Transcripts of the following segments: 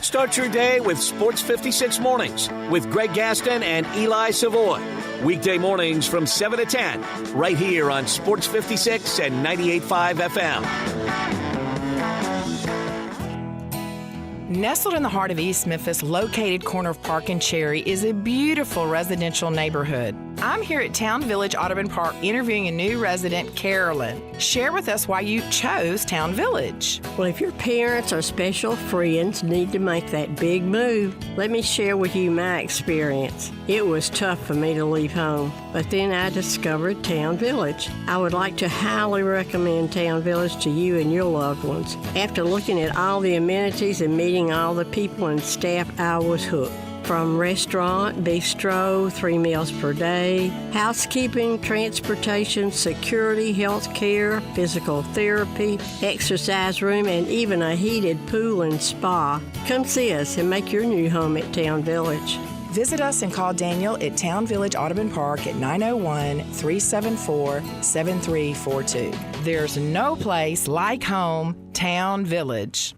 Start your day with Sports 56 Mornings with Greg Gaston and Eli Savoy. Weekday mornings from 7 to 10, right here on Sports 56 and 98.5 FM. Nestled in the heart of East Memphis, located corner of Park and Cherry, is a beautiful residential neighborhood. I'm here at Town Village Audubon Park interviewing a new resident, Carolyn. Share with us why you chose Town Village. Well, if your parents or special friends need to make that big move, let me share with you my experience. It was tough for me to leave home, but then I discovered Town Village. I would like to highly recommend Town Village to you and your loved ones. After looking at all the amenities and meeting all the people and staff, I was hooked. From restaurant, bistro, 3 meals per day, housekeeping, transportation, security, health care, physical therapy, exercise room, and even a heated pool and spa. Come see us and make your new home at Town Village. Visit us and call Daniel at Town Village Audubon Park at 901-374-7342. There's no place like home, Town Village.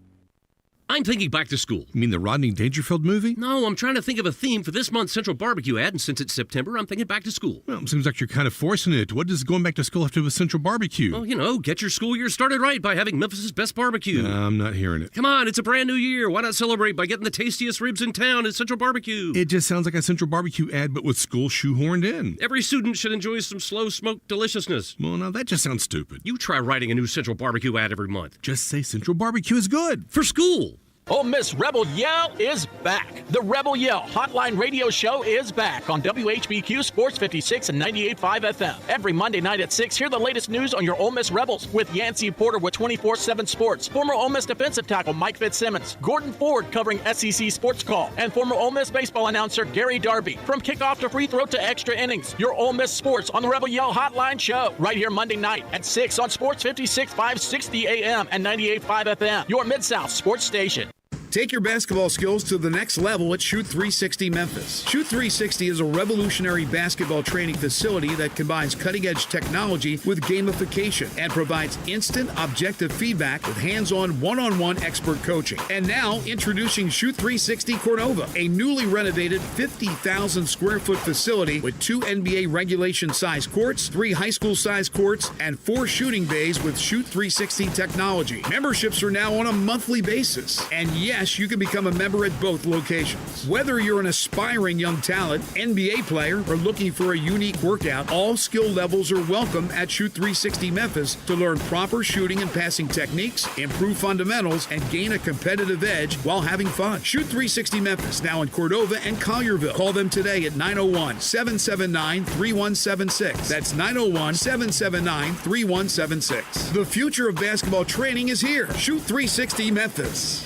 I'm thinking back to school. You mean the Rodney Dangerfield movie? No, I'm trying to think of a theme for this month's Central Barbecue ad, and since it's September, I'm thinking back to school. Well, it seems like you're kind of forcing it. What does going back to school have to do with Central Barbecue? Well, get your school year started right by having Memphis' best barbecue. I'm not hearing it. Come on, it's a brand new year. Why not celebrate by getting the tastiest ribs in town at Central Barbecue? It just sounds like a Central Barbecue ad, but with school shoehorned in. Every student should enjoy some slow-smoked deliciousness. Well, now that just sounds stupid. You try writing a new Central Barbecue ad every month. Just say Central Barbecue is good. For school. Ole Miss Rebel Yell is back. The Rebel Yell Hotline Radio Show is back on WHBQ Sports 56 and 98.5 FM. Every Monday night at 6, hear the latest news on your Ole Miss Rebels with Yancey Porter with 24/7 Sports, former Ole Miss defensive tackle Mike Fitzsimmons, Gordon Ford covering SEC Sports Call, and former Ole Miss baseball announcer Gary Darby. From kickoff to free throw to extra innings, your Ole Miss Sports on the Rebel Yell Hotline Show, right here Monday night at 6 on Sports 56, 560 AM and 98.5 FM, your Mid-South sports station. Take your basketball skills to the next level at Shoot 360 Memphis. Shoot 360 is a revolutionary basketball training facility that combines cutting-edge technology with gamification and provides instant, objective feedback with hands-on, one-on-one expert coaching. And now, introducing Shoot 360 Cordova, a newly renovated 50,000 square foot facility with 2 NBA regulation-size courts, 3 high school-size courts, and 4 shooting bays with Shoot 360 technology. Memberships are now on a monthly basis. And yes, you can become a member at both locations. Whether you're an aspiring young talent, NBA player, or looking for a unique workout, all skill levels are welcome at Shoot 360 Memphis to learn proper shooting and passing techniques, improve fundamentals, and gain a competitive edge while having fun. Shoot 360 Memphis, now in Cordova and Collierville. Call them today at 901-779-3176. That's 901-779-3176. The future of basketball training is here. Shoot 360 Memphis.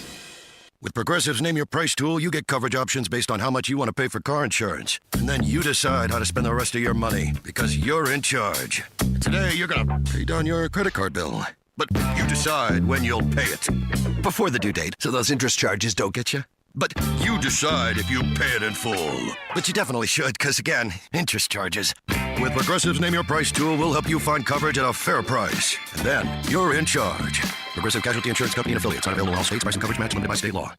With Progressive's Name Your Price tool, you get coverage options based on how much you want to pay for car insurance. And then you decide how to spend the rest of your money, because you're in charge. Today, you're going to pay down your credit card bill. But you decide when you'll pay it. Before the due date, so those interest charges don't get you. But you decide if you pay it in full. But you definitely should, because again, interest charges. With Progressive's Name Your Price tool, we'll help you find coverage at a fair price. And then, you're in charge. Progressive Casualty Insurance Company and affiliates. Not available in all states. Price and coverage match limited by state law.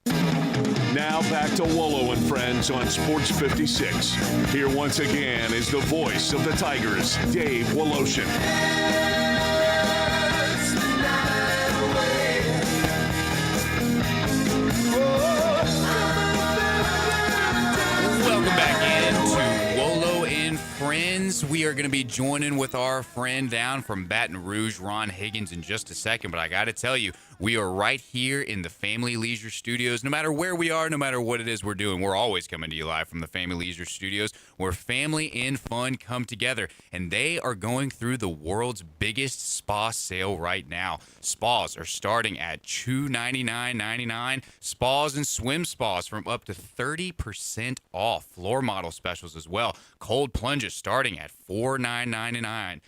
Now back to Wolo and Friends on Sports 56. Here once again is the voice of the Tigers, Dave Woloshin. Welcome back into Wolo and Friends. We are going to be joining with our friend down from Baton Rouge, Ron Higgins, in just a second. But I got to tell you, we are right here in the Family Leisure Studios. No matter where we are, no matter what it is we're doing, we're always coming to you live from the Family Leisure Studios, where family and fun come together. And they are going through the world's biggest spa sale right now. Spas are starting at $299.99. Spas and swim spas from up to 30% off. Floor model specials as well. Cold plunges starting at $499.99.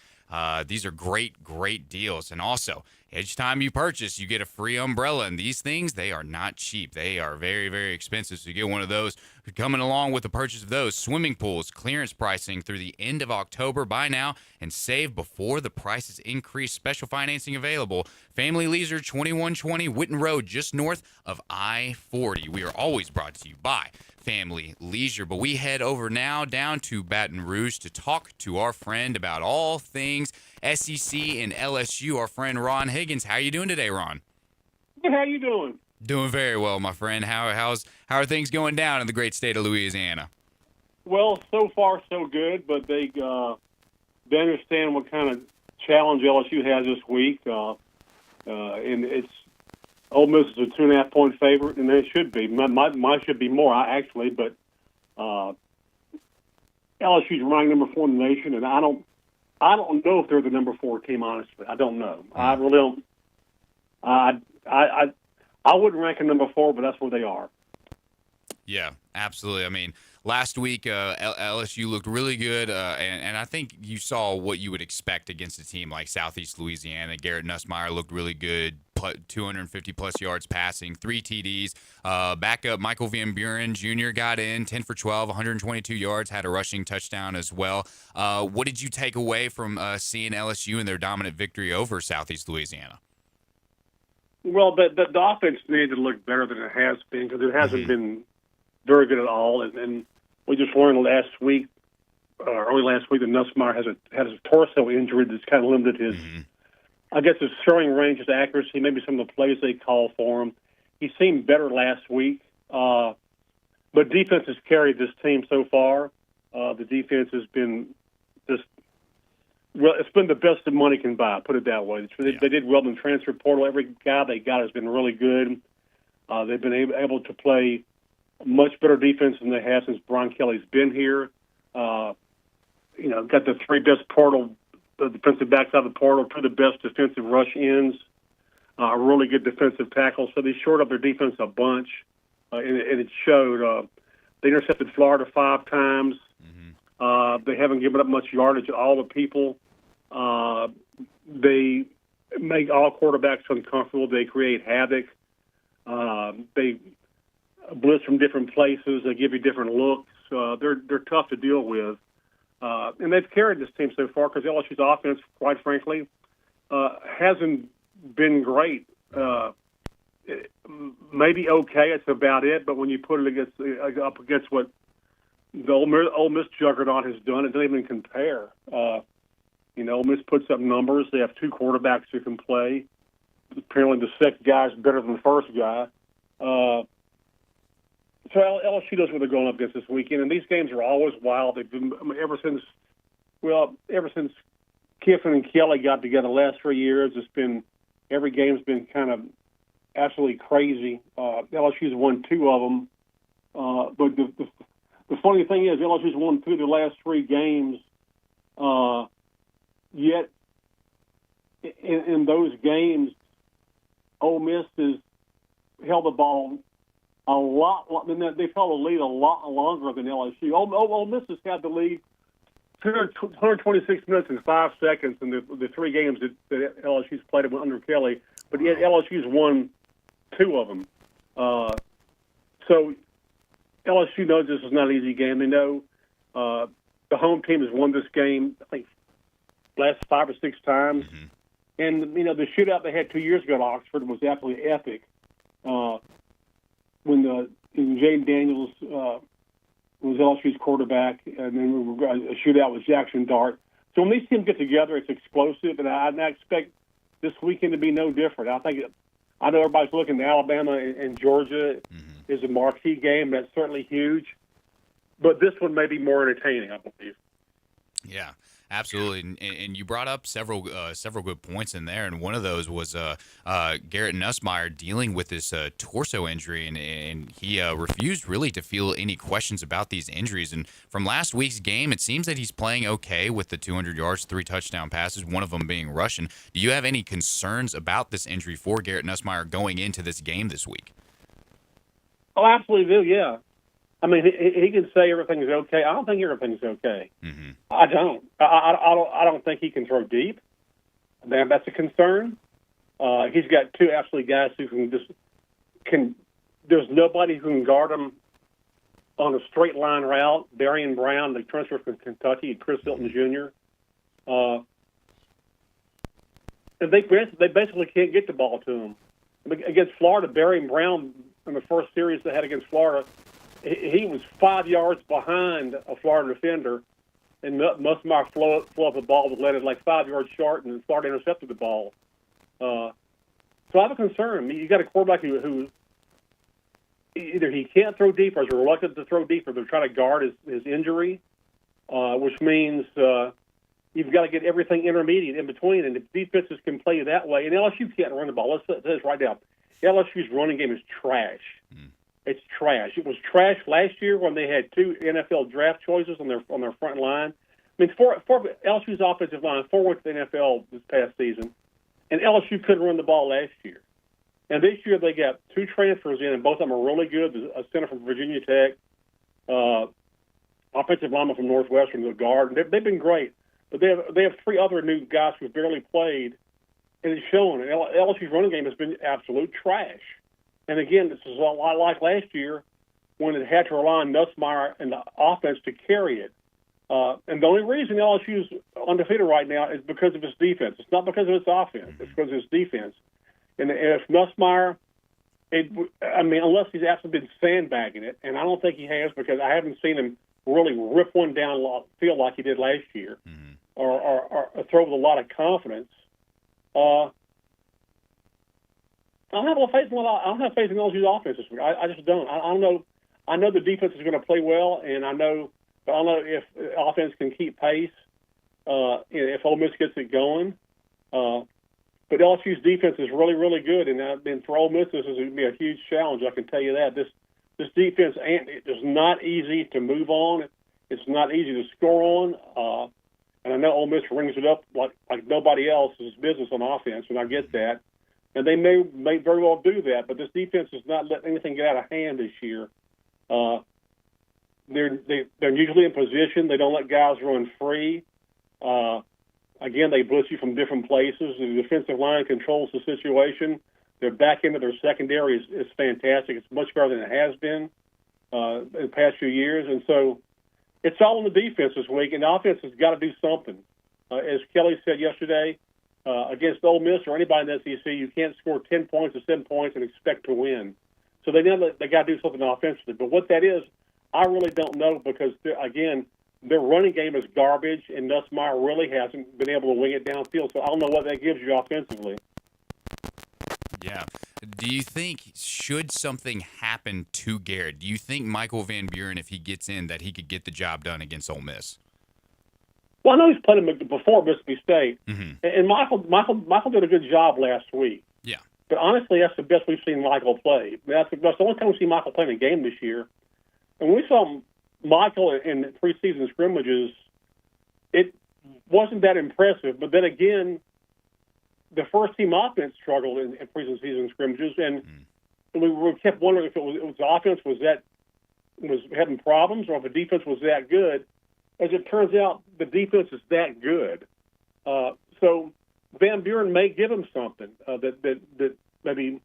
These are great deals. And also, each time you purchase, you get a free umbrella. And these things, they are not cheap. They are very, very expensive. So you get one of those. Coming along with the purchase of those, swimming pools, clearance pricing through the end of October. Buy now and save before the prices increase. Special financing available. Family Leisure, 2120 Witten Road, just north of I-40. We are always brought to you by Family Leisure. But we head over now down to Baton Rouge to talk to our friend about all things SEC and LSU, our friend Ron Higgins. How are you doing today, Ron? Good. How you doing? Doing very well, my friend. How are things going down in the great state of Louisiana? Well, so far so good, but they understand what kind of challenge LSU has this week, and it's Ole Miss is a 2.5-point favorite, and it should be. Mine should be more, actually, but LSU's ranked number 4 in the nation, and I don't know if they're the number 4 team. Honestly, I don't know. I really don't. I wouldn't rank them number 4, but that's where they are. Yeah, absolutely. I mean, last week LSU looked really good, and I think you saw what you would expect against a team like Southeast Louisiana. Garrett Nussmeier looked really good, 250-plus yards passing, 3 TDs. Backup Michael Van Buren Jr. got in, 10 for 12, 122 yards, had a rushing touchdown as well. What did you take away from seeing LSU and their dominant victory over Southeast Louisiana? Well, the offense needed to look better than it has been because it hasn't been very good at all. And we just learned early last week, that Nussmeier has a torso injury that's kind of limited his, I guess, his throwing range, his accuracy, maybe some of the plays they call for him. He seemed better last week, but defense has carried this team so far. The defense has been it's been the best that money can buy, put it that way. They did well in the transfer portal. Every guy they got has been really good. They've been able to play much better defense than they have since Brian Kelly's been here. Got the 3 best defensive backs out of the portal, 2 of the best defensive rush ends, a really good defensive tackle. So they shored up their defense a bunch, and it showed. They intercepted Florida 5 times. They haven't given up much yardage at all to people. They make all quarterbacks uncomfortable. They create havoc. They blitz from different places. They give you different looks. They're tough to deal with. And they've carried this team so far because LSU's offense, quite frankly, hasn't been great. Maybe okay, it's about it. But when you put it up against what the Ole Miss juggernaut has done, it doesn't even compare. Ole Miss puts up numbers. They have 2 quarterbacks who can play. Apparently the second guy is better than the first guy. So LSU knows what they're going up against this weekend, and these games are always wild. They've been ever since Kiffin and Kelly got together the last 3 years. Every game's been kind of absolutely crazy. LSU's won 2 of them, but the funny thing is LSU's won 2 of the last 3 games. Yet in those games, Ole Miss has held the ball a lot. They've held the lead a lot longer than LSU. Ole Miss has had the lead 126 minutes and 5 seconds in the 3 games that LSU's played under Kelly, but yet LSU's won 2 of them. So LSU knows this is not an easy game. They know the home team has won this game, I think, last 5 or 6 times. And, the shootout they had 2 years ago at Oxford was absolutely epic. When Jaden Daniels was LSU's quarterback, and then a shootout with Jackson Dart. So when these teams get together, it's explosive, and I expect this weekend to be no different. I know everybody's looking to Alabama and Georgia is a marquee game. That's certainly huge. But this one may be more entertaining, I believe. Yeah, absolutely. And you brought up several good points in there, and one of those was Garrett Nussmeier dealing with this torso injury, and he refused really to feel any questions about these injuries. And from last week's game, it seems that he's playing okay with the 200 yards, 3 touchdown passes, one of them being rushing. Do you have any concerns about this injury for Garrett Nussmeier going into this game this week? Oh, absolutely do, yeah. I mean, he can say everything's okay. I don't think everything's okay. I don't. I don't think he can throw deep. That's a concern. He's got two absolute guys who can. There's nobody who can guard him on a straight line route. Darian Brown, the transfer from Kentucky, and Chris Hilton Jr. And they basically can't get the ball to him. Against Florida, Darian Brown in the first series they had against Florida, he was 5 yards behind a Florida defender, and Nussmeier flew up the ball, but let it like 5 yards short, and Florida intercepted the ball. So I have a concern. You got a quarterback who either he can't throw deep or is reluctant to throw deep, or they're trying to guard his injury, which means you've got to get everything intermediate in between. And if defenses can play that way, and LSU can't run the ball. Let's say this right now. LSU's running game is trash. It's trash. It was trash last year when they had two NFL draft choices on their front line. I mean, for LSU's offensive line, 4 went to the NFL this past season, and LSU couldn't run the ball last year. And this year they got two transfers in, and both of them are really good. A center from Virginia Tech, offensive lineman from Northwestern, the guard. They've been great, but they have 3 other new guys who barely played, and it's shown. And LSU's running game has been absolute trash. And again, this is a lot like last year when it had to rely on Nussmeier and the offense to carry it. And the only reason LSU's undefeated right now is because of its defense. It's not because of its offense. It's because of its defense. And if Nussmeier, unless he's absolutely been sandbagging it, and I don't think he has, because I haven't seen him really rip one down field like he did last year, or throw with a lot of confidence. I don't have faith in LSU's offense this week. I just don't. I don't know. I know the defense is going to play well, and I don't know if offense can keep pace. If Ole Miss gets it going. But LSU's defense is really, really good, and for Ole Miss, this is going to be a huge challenge. I can tell you that this defense is not easy to move on. It's not easy to score on, and I know Ole Miss rings it up like nobody else's business on offense, and I get that. And they may very well do that, but this defense is not letting anything get out of hand this year. They're usually in position. They don't let guys run free. Again, they blitz you from different places. The defensive line controls the situation. Their back end of their secondary is fantastic. It's much better than it has been in the past few years. And so it's all in the defense this week, and the offense has got to do something. As Kelly said yesterday, against Ole Miss or anybody in the SEC, you can't score 10 points or 7 points and expect to win. So they know that they got to do something offensively. But what that is, I really don't know, because, again, their running game is garbage, and Nussmeier really hasn't been able to wing it downfield. So I don't know what that gives you offensively. Yeah. Do you think, should something happen to Garrett, do you think Michael Van Buren, if he gets in, that he could get the job done against Ole Miss? Well, I know he's played him before Mississippi State, and Michael did a good job last week. Yeah. But honestly, that's the best we've seen Michael play. That's the only time we've seen Michael play in a game this year. And when we saw Michael in preseason scrimmages, it wasn't that impressive. But then again, the first team offense struggled in preseason scrimmages, and we kept wondering if it was the offense was having problems, or if the defense was that good. As it turns out, the defense is that good. So Van Buren may give him something that maybe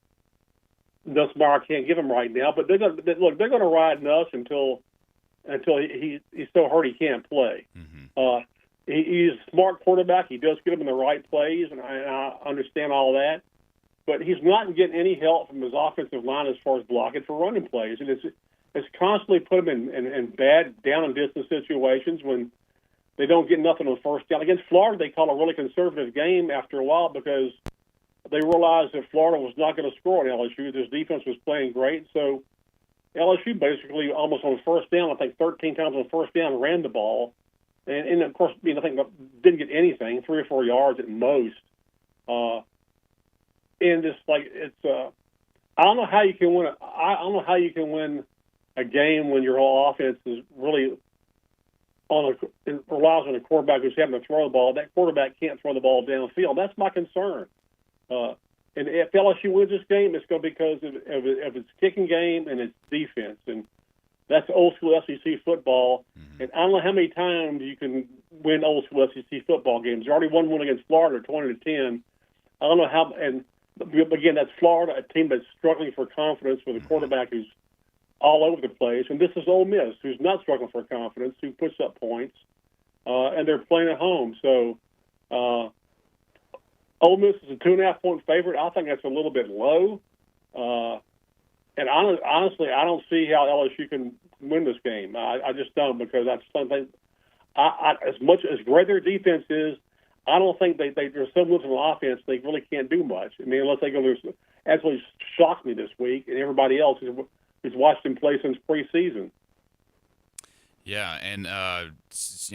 Nussmeier can't give him right now. But they're going to ride Nuss until he's so hurt he can't play. He's a smart quarterback. He does get him in the right plays, and I understand all that. But he's not getting any help from his offensive line as far as blocking for running plays, and it's constantly put him in bad down and distance situations when they don't get nothing on first down. Against Florida, they call a really conservative game after a while because they realized that Florida was not going to score on LSU. This defense was playing great, so LSU basically almost on first down, I think 13 times on first down, ran the ball. And of course, I think didn't get anything, 3 or 4 yards at most. And I don't know how you can win. I don't know how you can win a game when your whole offense is really relies on a quarterback who's having to throw the ball. That quarterback can't throw the ball downfield. That's my concern. And if LSU wins this game, it's going to be because of its kicking game and its defense. And that's old school SEC football. And I don't know how many times you can win old school SEC football games. You already won one against Florida, 20-10. I don't know how. And again, that's Florida, a team that's struggling for confidence with a quarterback who's all over the place. And this is Ole Miss, who's not struggling for confidence, who puts up points, and they're playing at home. So Ole Miss is a 2.5-point favorite. I think that's a little bit low. And honestly, I don't see how LSU can win this game. I just don't, because I just don't think as much as great their defense is, I don't think they're so limited on offense they really can't do much. I mean, unless they go to absolutely shock me this week, and everybody else who's watched them play since preseason. Yeah, and I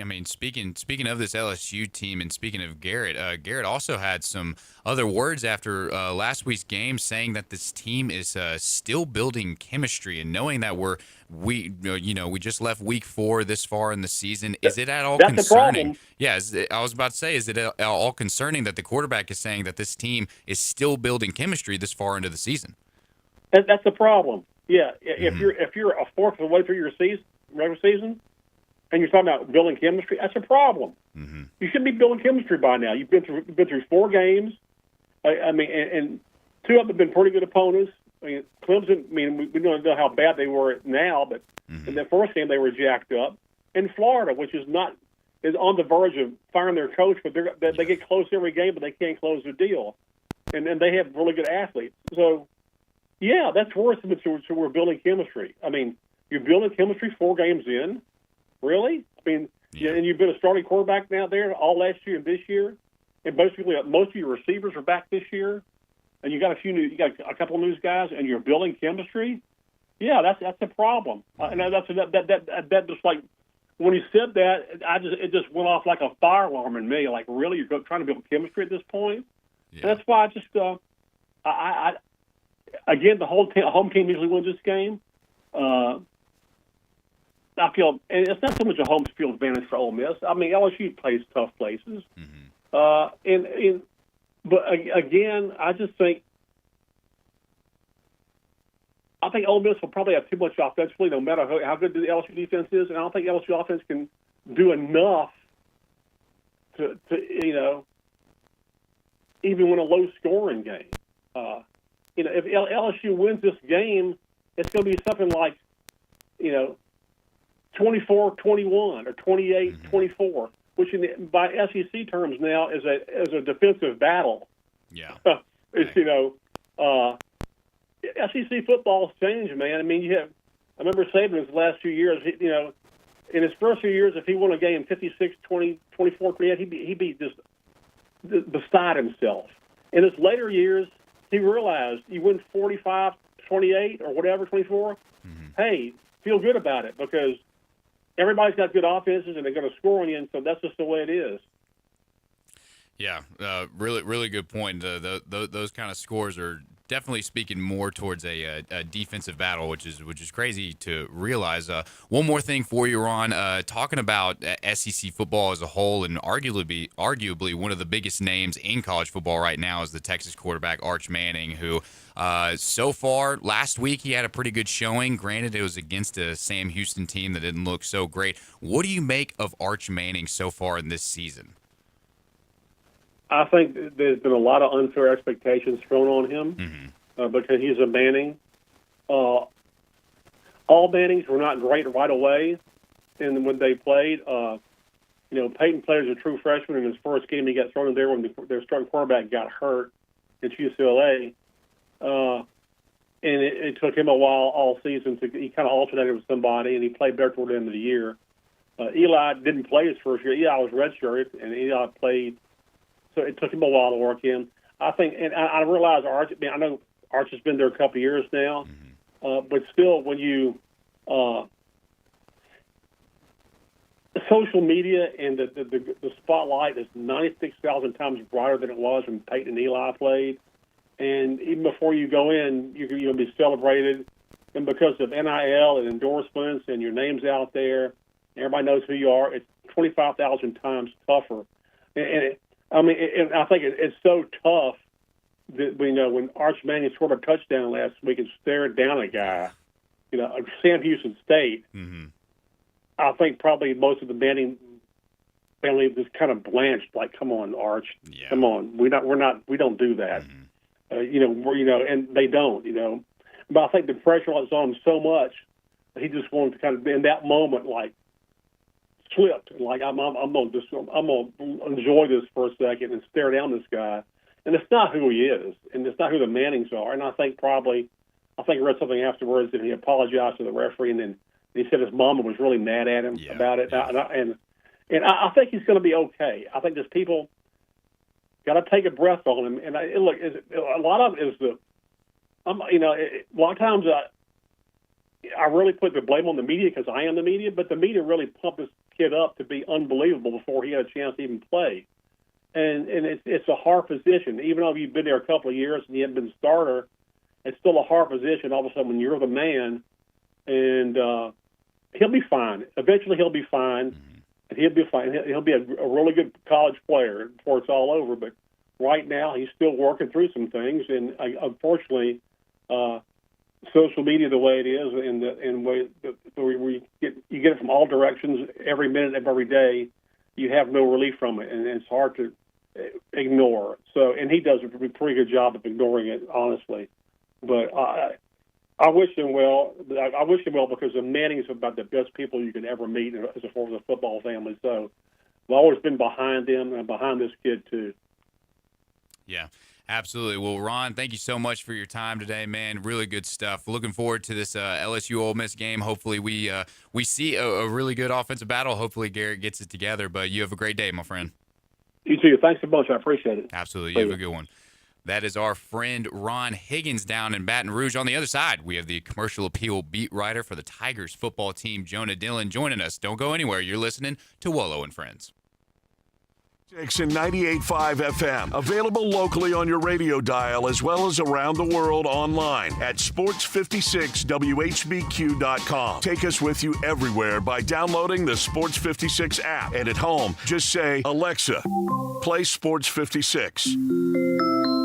mean, speaking of this LSU team, and speaking of Garrett, Garrett also had some other words after last week's game, saying that this team is still building chemistry, and knowing that we just left week 4 this far in the season. Is it at all concerning? Yeah, I was about to say, is it at all concerning that the quarterback is saying that this team is still building chemistry this far into the season? That's the problem. Yeah, if you're a fourth of the way through your regular season, and you're talking about building chemistry, that's a problem. Mm-hmm. You should be building chemistry by now. You've been through 4 games. I mean, and 2 of them have been pretty good opponents. I mean, Clemson. I mean, we don't know how bad they were now, but in the first game they were jacked up. And Florida, which is on the verge of firing their coach, but they get close every game, but they can't close the deal. And they have really good athletes. So, yeah, that's worse than we're building chemistry. I mean, you're building chemistry 4 games in. Really? I mean, and you've been a starting quarterback now there all last year and this year, and basically most of your receivers are back this year, and you got a couple of new guys, and you're building chemistry. Yeah, that's a problem. And that just like when he said that, it just went off like a fire alarm in me. Like, really, you're trying to build chemistry at this point? Yeah. And that's why I just again, the home team usually wins this game. I feel, and it's not so much a home field advantage for Ole Miss. I mean, LSU plays tough places, but again, I think Ole Miss will probably have too much offensively, no matter how good the LSU defense is, and I don't think LSU offense can do enough to even win a low-scoring game. If LSU wins this game, it's going to be something like, 24-21 or 28-24, which by SEC terms now is a defensive battle. Yeah, it's SEC football's changed, man. I mean, I remember Saban his last few years. In his first few years, if he won a game 56-20, 24-28, he'd be just beside himself. In his later years, he realized you win 45-28 or whatever, 24. Hey, feel good about it, because everybody's got good offenses and they're going to score on you, and so that's just the way it is. Yeah, really, really good point. Those kind of scores are definitely speaking more towards a defensive battle, which is crazy to realize. One more thing for you, Ron. Talking about SEC football as a whole, and arguably one of the biggest names in college football right now is the Texas quarterback Arch Manning, who so far last week he had a pretty good showing. Granted, it was against a Sam Houston team that didn't look so great. What do you make of Arch Manning so far in this season? I think there's been a lot of unfair expectations thrown on him because he's a Manning. All Mannings were not great right away, and when they played, Peyton played as a true freshman in his first game. He got thrown in there when their starting quarterback got hurt at UCLA, and it took him a while all season he kind of alternated with somebody, and he played better toward the end of the year. Eli didn't play his first year. Eli was redshirted, and Eli played. So it took him a while to work in. I think, and I realize Arch. I mean, I know Arch has been there a couple of years now, but still, when you social media and the spotlight is 96,000 times brighter than it was when Peyton and Eli played, and even before you go in, you'll be celebrated, and because of NIL and endorsements and your name's out there, everybody knows who you are. It's 25,000 times tougher, and I think it's so tough that when Arch Manning scored a touchdown last week and stared down a guy, Sam Houston State. I think probably most of the Manning family just kind of blanched, like, "Come on, Arch, come on, we don't do that." and they don't, But I think the pressure was on him so much that he just wanted to kind of, in that moment, like, slipped. Like, I'm gonna enjoy this for a second and stare down this guy. And it's not who he is, and it's not who the Mannings are. And I think I read something afterwards that he apologized to the referee, and then he said his mama was really mad at him about it. And I think he's going to be okay. I think there's people got to take a breath on him. And a lot of it is a lot of times I really put the blame on the media because I am the media, but the media really pumped this kid up to be unbelievable before he had a chance to even play. And it's a hard position. Even though you've been there a couple of years and you haven't been a starter, it's still a hard position all of a sudden when you're the man. And he'll be fine. Eventually he'll be fine. And he'll be fine. He'll be a really good college player before it's all over. But right now he's still working through some things. And unfortunately, social media the way it is, and way you get it from all directions every minute of every day, you have no relief from it, and it's hard to ignore. So, and he does a pretty good job of ignoring it, honestly. But I wish him well. I wish him well because the Mannings are about the best people you can ever meet as a football family. So I've always been behind them and behind this kid too. Yeah. Absolutely. Well, Ron, thank you so much for your time today, man. Really good stuff. Looking forward to this LSU Ole Miss game. Hopefully we see a really good offensive battle. Hopefully Garrett gets it together. But you have a great day, my friend. You too. Thanks a bunch. I appreciate it. Absolutely. You have a good one. That is our friend Ron Higgins down in Baton Rouge. On the other side, we have the commercial appeal beat writer for the Tigers football team, Jonah Dillon, joining us. Don't go anywhere. You're listening to Wolo and Friends. 6 and 98.5 FM. Available locally on your radio dial as well as around the world online at sports56whbq.com. Take us with you everywhere by downloading the Sports 56 app. And at home, just say, Alexa, play Sports 56.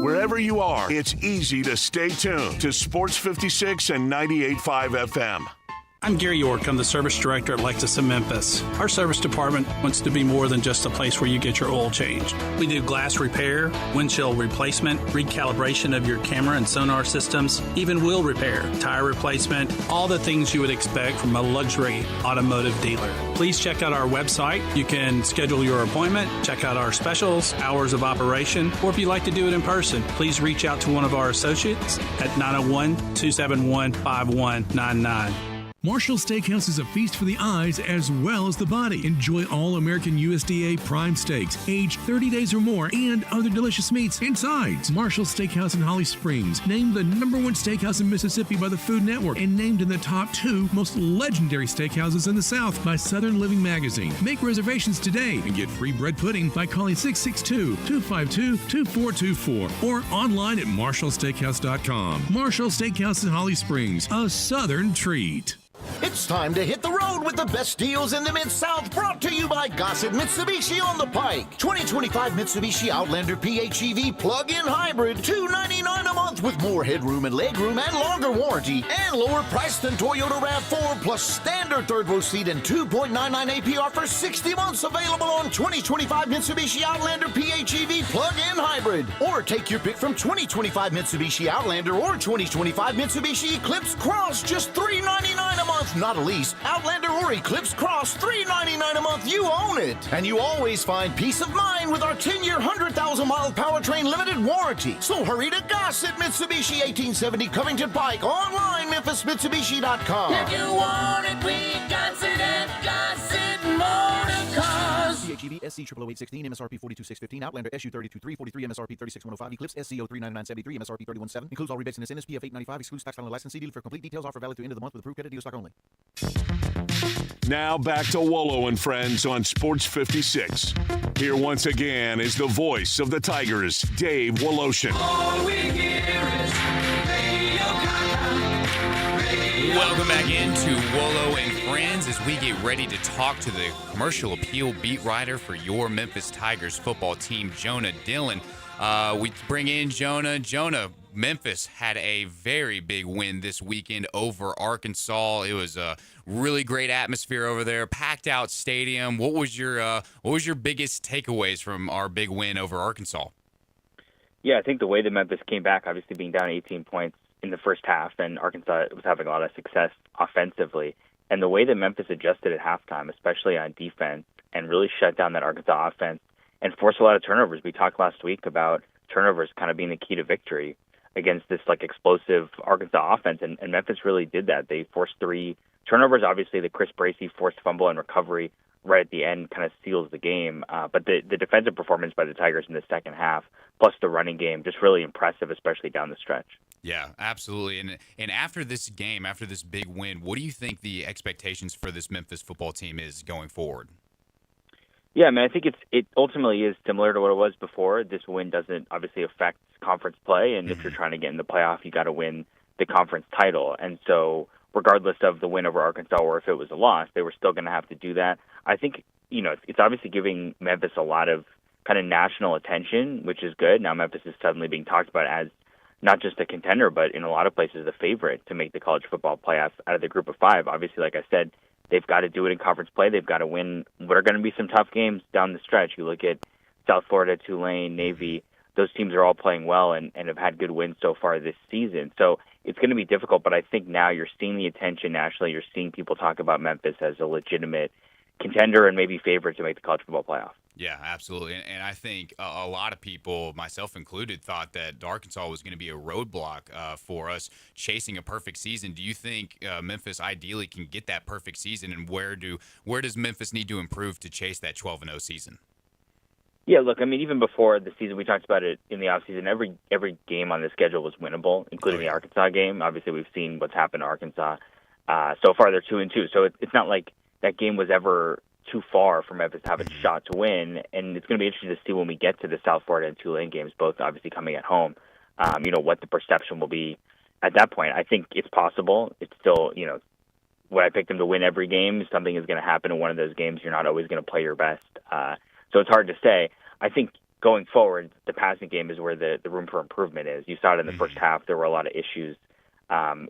Wherever you are, it's easy to stay tuned to Sports 56 and 98.5 FM. I'm Gary York. I'm the service director at Lexus of Memphis. Our service department wants to be more than just a place where you get your oil changed. We do glass repair, windshield replacement, recalibration of your camera and sonar systems, even wheel repair, tire replacement, all the things you would expect from a luxury automotive dealer. Please check out our website. You can schedule your appointment, check out our specials, hours of operation, or if you'd like to do it in person, please reach out to one of our associates at 901-271-5199. Marshall Steakhouse is a feast for the eyes as well as the body. Enjoy all American USDA prime steaks, aged 30 days or more, and other delicious meats and sides. Marshall Steakhouse in Holly Springs, named the #1 steakhouse in Mississippi by the Food Network, and named in the top 2 most legendary steakhouses in the South by Southern Living Magazine. Make reservations today and get free bread pudding by calling 662-252-2424 or online at marshallsteakhouse.com. Marshall Steakhouse in Holly Springs, a Southern treat. It's time to hit the road with the best deals in the Mid-South, brought to you by Gossett Mitsubishi on the Pike. 2025 Mitsubishi Outlander PHEV plug-in hybrid, $299 a month with more headroom and legroom and longer warranty, and lower price than Toyota RAV4, plus standard third-row seat and 2.99 APR for 60 months, available on 2025 Mitsubishi Outlander PHEV plug-in hybrid. Or take your pick from 2025 Mitsubishi Outlander or 2025 Mitsubishi Eclipse Cross, just $399 a month. Not a lease. Outlander or Eclipse Cross, $399 a month. You own it. And you always find peace of mind with our 10-year, 100,000-mile powertrain limited warranty. So hurry to Gossett Mitsubishi, 1870 Covington Pike. Online, MemphisMitsubishi.com. If you want it, we got it at Gossett Motor Cars. PHEV SC 00816 MSRP 42615, Outlander SU 32343 MSRP 36105, Eclipse SCO 39973 MSRP 317. Includes all rebates in this NSPF 895. Excludes tax final license. See dealer for complete details. Offer valid through end of the month with approved credit. Dealer stock only. Now back to Wolo and Friends on Sports 56. Here once again is the voice of the Tigers, Dave Woloshin. All we hear is Radio Gaga. Welcome back into Wolo and Friends as we get ready to talk to the commercial appeal beat writer for your Memphis Tigers football team, Jonah Dillon. We bring in Jonah. Jonah, Memphis had a very big win this weekend over Arkansas. It was a really great atmosphere over there, packed out stadium. What was your biggest takeaways from our big win over Arkansas? Yeah, I think the way that Memphis came back, obviously being down 18 points in the first half, and Arkansas was having a lot of success offensively, and the way that Memphis adjusted at halftime, especially on defense, and really shut down that Arkansas offense and forced a lot of turnovers. We talked last week about turnovers kind of being the key to victory against this like explosive Arkansas offense, and Memphis really did that. They forced 3 turnovers. Obviously, the Chris Bracey forced fumble and recovery right at the end kind of seals the game. But the defensive performance by the Tigers in the second half, plus the running game, just really impressive, especially down the stretch. Yeah, absolutely. And after this game, after this big win, what do you think the expectations for this Memphis football team is going forward? Yeah, I mean, I think it ultimately is similar to what it was before. This win doesn't obviously affect conference play, and if you're trying to get in the playoff, you got to win the conference title. And so, regardless of the win over Arkansas or if it was a loss, they were still going to have to do that. I think, it's obviously giving Memphis a lot of kind of national attention, which is good. Now Memphis is suddenly being talked about as not just a contender, but in a lot of places the favorite to make the college football playoff out of the group of 5. Obviously, like I said, they've got to do it in conference play. They've got to win what are going to be some tough games down the stretch. You look at South Florida, Tulane, Navy. Those teams are all playing well and have had good wins so far this season. So it's going to be difficult, but I think now you're seeing the attention nationally. You're seeing people talk about Memphis as a legitimate contender and maybe favorite to make the college football playoff. Yeah, absolutely. And I think a lot of people, myself included, thought that Arkansas was going to be a roadblock for us chasing a perfect season. Do you think Memphis ideally can get that perfect season, and where does Memphis need to improve to chase that 12-0 season? Yeah, look, I mean, even before the season, we talked about it in the offseason, every game on the schedule was winnable, including the Arkansas game. Obviously, we've seen what's happened to Arkansas. So far, they're 2-2. So it's not like that game was ever too far for Memphis to have a shot to win, and it's going to be interesting to see when we get to the South Florida and Tulane games, both obviously coming at home, what the perception will be at that point. I think it's possible. It's still, would I pick them to win every game? Something is going to happen in one of those games. You're not always going to play your best. So it's hard to say. I think going forward, the passing game is where the room for improvement is. You saw it in the first half. There were a lot of issues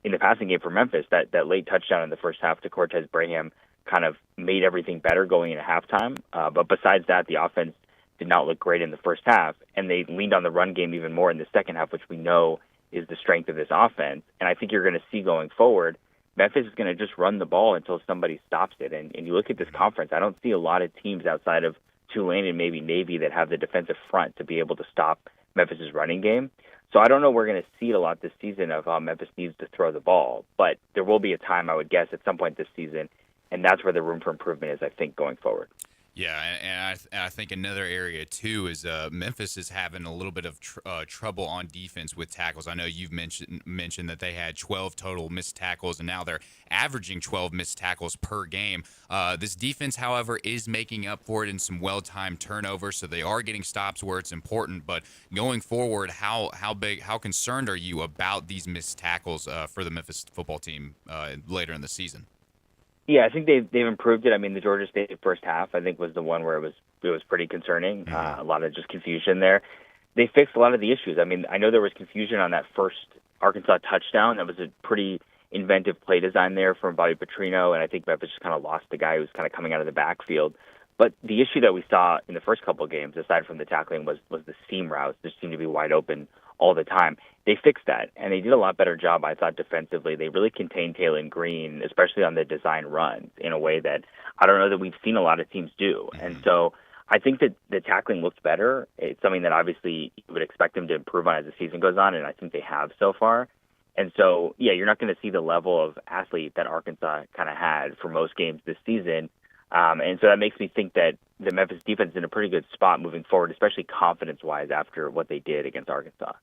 in the passing game for Memphis. That late touchdown in the first half to Cortez Braham kind of made everything better going into halftime. But besides that, the offense did not look great in the first half, and they leaned on the run game even more in the second half, which we know is the strength of this offense. And I think you're going to see going forward, Memphis is going to just run the ball until somebody stops it. And you look at this conference, I don't see a lot of teams outside of Tulane and maybe Navy that have the defensive front to be able to stop Memphis's running game. So I don't know we're going to see it a lot this season of how Memphis needs to throw the ball, but there will be a time, I would guess, at some point this season, and that's where the room for improvement is, I think, going forward. Yeah, and I think another area, too, is Memphis is having a little bit of trouble on defense with tackles. I know you've mentioned that they had 12 total missed tackles, and now they're averaging 12 missed tackles per game. This defense, however, is making up for it in some well-timed turnovers, so they are getting stops where it's important. But going forward, how concerned are you about these missed tackles for the Memphis football team later in the season? Yeah, I think they've improved it. I mean, the Georgia State first half, I think, was the one where it was pretty concerning. A lot of just confusion there. They fixed a lot of the issues. I mean, I know there was confusion on that first Arkansas touchdown. That was a pretty inventive play design there from Bobby Petrino, and I think Memphis just kind of lost the guy who was kind of coming out of the backfield. But the issue that we saw in the first couple of games, aside from the tackling, was the seam routes. They seemed to be wide open all the time. They fixed that, and they did a lot better job, I thought, defensively. They really contained Taylon Green, especially on the design runs, in a way that I don't know that we've seen a lot of teams do. And so I think that the tackling looked better. It's something that obviously you would expect them to improve on as the season goes on, and I think they have so far. And so, yeah, you're not going to see the level of athlete that Arkansas kind of had for most games this season. And so that makes me think that the Memphis defense is in a pretty good spot moving forward, especially confidence-wise after what they did against Arkansas.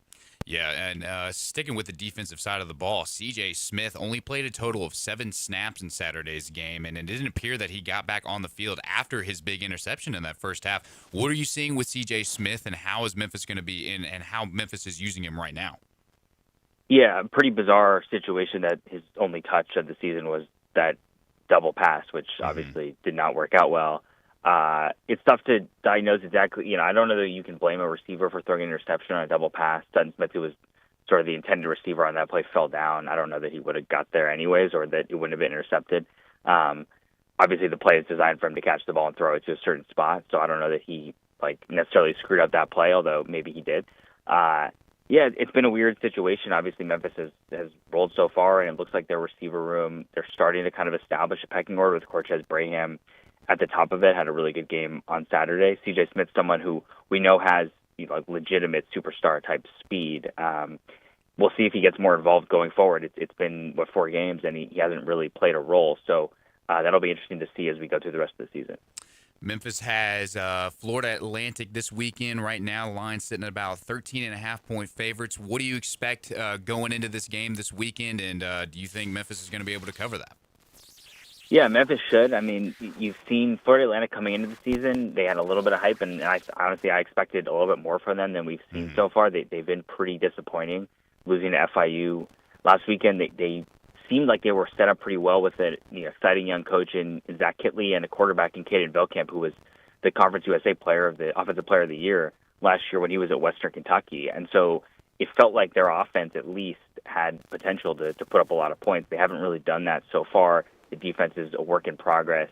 Yeah, and sticking with the defensive side of the ball, C.J. Smith only played a total of 7 snaps in Saturday's game, and it didn't appear that he got back on the field after his big interception in that first half. What are you seeing with C.J. Smith, and how is Memphis going to be in, and how Memphis is using him right now? Yeah, pretty bizarre situation that his only touch of the season was that double pass, which obviously did not work out well. It's tough to diagnose exactly. I don't know that you can blame a receiver for throwing an interception on a double pass. Dutton Smith, who was sort of the intended receiver on that play, fell down. I don't know that he would have got there anyways, or that it wouldn't have been intercepted. Obviously, the play is designed for him to catch the ball and throw it to a certain spot, so I don't know that he necessarily screwed up that play, although maybe he did. Yeah, it's been a weird situation. Obviously, Memphis has rolled so far, and it looks like their receiver room, they're starting to kind of establish a pecking order with Cortez Braham at the top of it. Had a really good game on Saturday. C.J. Smith, someone who we know has like legitimate superstar type speed. We'll see if he gets more involved going forward. It's been 4 games, and he hasn't really played a role. So that'll be interesting to see as we go through the rest of the season. Memphis has Florida Atlantic this weekend. Right now, the line's sitting at about 13.5-point favorites. What do you expect going into this game this weekend, and do you think Memphis is going to be able to cover that? Yeah, Memphis should. I mean, you've seen Florida Atlantic coming into the season. They had a little bit of hype, and I expected a little bit more from them than we've seen so far. They've been pretty disappointing, losing to FIU last weekend. They seemed like they were set up pretty well with an exciting young coach in Zach Kitley and a quarterback in Caden Belkamp, who was the Conference USA Offensive Player of the Year last year when he was at Western Kentucky. And so it felt like their offense at least had potential to put up a lot of points. They haven't really done that so far. The defense is a work in progress.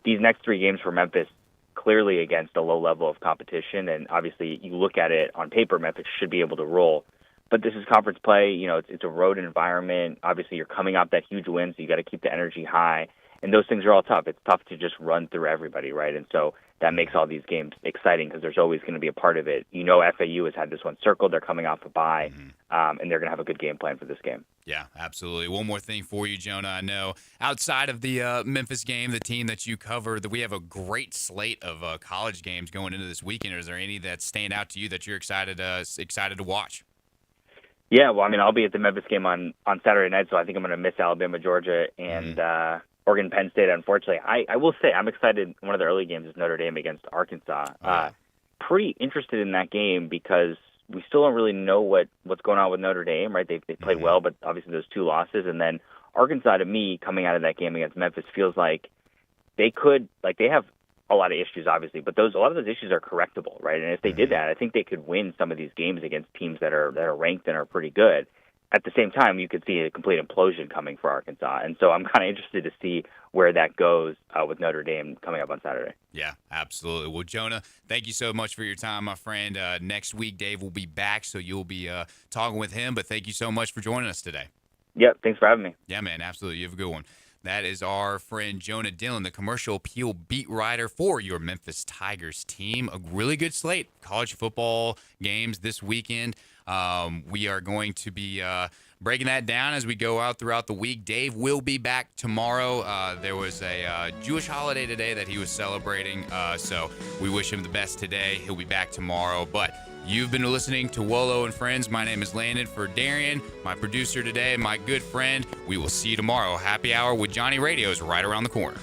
These next 3 games for Memphis, clearly against a low level of competition, and obviously you look at it on paper, Memphis should be able to roll. But this is conference play. It's a road environment. Obviously, you're coming off that huge win, so you got to keep the energy high. And those things are all tough. It's tough to just run through everybody, right? And so that makes all these games exciting because there's always going to be a part of it. FAU has had this one circled. They're coming off a bye, and they're going to have a good game plan for this game. Yeah, absolutely. One more thing for you, Jonah. I know outside of the Memphis game, the team that you cover, that we have a great slate of college games going into this weekend. Is there any that stand out to you that you're excited to watch? Yeah, well, I mean, I'll be at the Memphis game on Saturday night, so I think I'm going to miss Alabama, Georgia, and Oregon, Penn State, unfortunately. I will say I'm excited. One of the early games is Notre Dame against Arkansas. Pretty interested in that game because we still don't really know what's going on with Notre Dame, right? They played well, but obviously those 2 losses. And then Arkansas, to me, coming out of that game against Memphis, feels like they have a lot of issues, obviously, but a lot of those issues are correctable, right? And if they did that, I think they could win some of these games against teams that are ranked and are pretty good. At the same time, you could see a complete implosion coming for Arkansas. And so I'm kind of interested to see where that goes with Notre Dame coming up on Saturday. Yeah, absolutely. Well, Jonah, thank you so much for your time, my friend. Next week, Dave will be back, so you'll be talking with him. But thank you so much for joining us today. Yep, thanks for having me. Yeah, man, absolutely. You have a good one. That is our friend Jonah Dillon, the commercial appeal beat writer for your Memphis Tigers team. A really good slate. College football games this weekend. We are going to be breaking that down as we go out throughout the week. Dave will be back tomorrow. There was a Jewish holiday today that he was celebrating, so we wish him the best today. He'll be back tomorrow. But you've been listening to Wolo and Friends. My name is Landon. For Darian, my producer today, my good friend, we will see you tomorrow. Happy Hour with Johnny Radio is right around the corner.